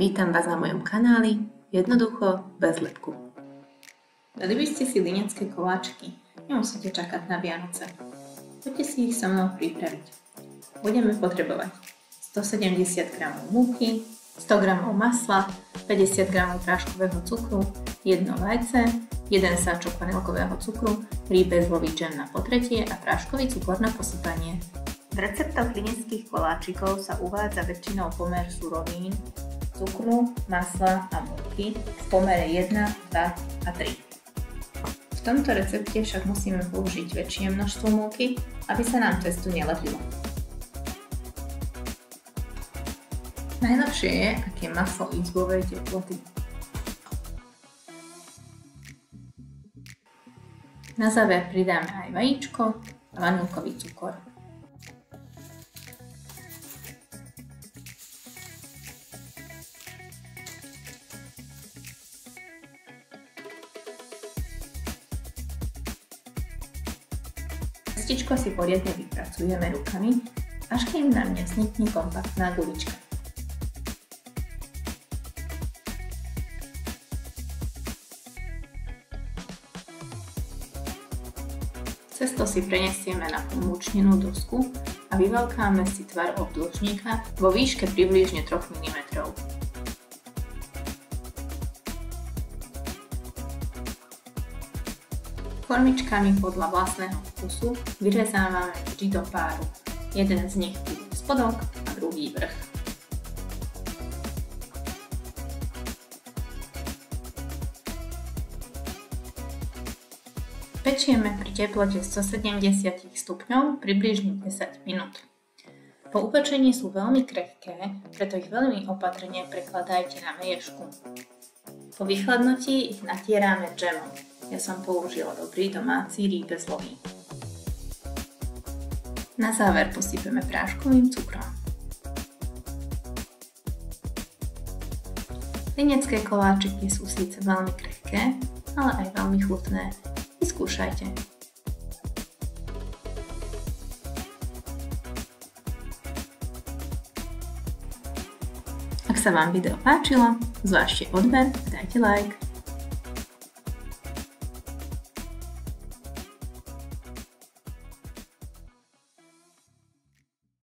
Vítam vás na mojom kanáli, jednoducho, bez lepku. Dali by ste si linecké koláčiky, nemusíte čakať na Vianoce. Poďte si ich so mnou pripraviť. Budeme potrebovať 170 g múky, 100 g masla, 50 g práškového cukru, 1 vajce, 1 sáčok vanilkového cukru, rýbezlový džem na potretie a práškový cukor na posypanie. V receptoch lineckých koláčikov sa uvádza väčšinou pomer surovín, cukru, masla a múky v pomere 1, 2 a 3. V tomto recepte však musíme použiť väčšie množstvo múky, aby sa nám testu nelepilo. Najlepšie je, ak je maslo izbovej teploty. Na záver pridáme aj vajíčko a vanilkový cukor. Testičko si poriadne vypracujeme rukami, až kým nám nevznikne kompaktná gulička. Cesto si prenesieme na pomúčnenú dosku a vyvalkáme si tvar obdĺžnika vo výške približne 3 mm. Formičkami podľa vlastného vkusu vyrezávame vždy do páru. Jeden z nich bude spodok a druhý vrch. Pečieme pri teplote 170 stupňov približne 10 minút. Po upečení sú veľmi krehké, preto ich veľmi opatrne prekladajte na miešku. Po vychladnutí ich natierame džemom. Ja som použila dobrý domáci rýbezlový. Na záver posypeme práškovým cukrom. Linecké koláčiky sú síce veľmi krehké, ale aj veľmi chutné. Vyskúšajte. Ak sa vám video páčilo, zvážte odber a dajte like.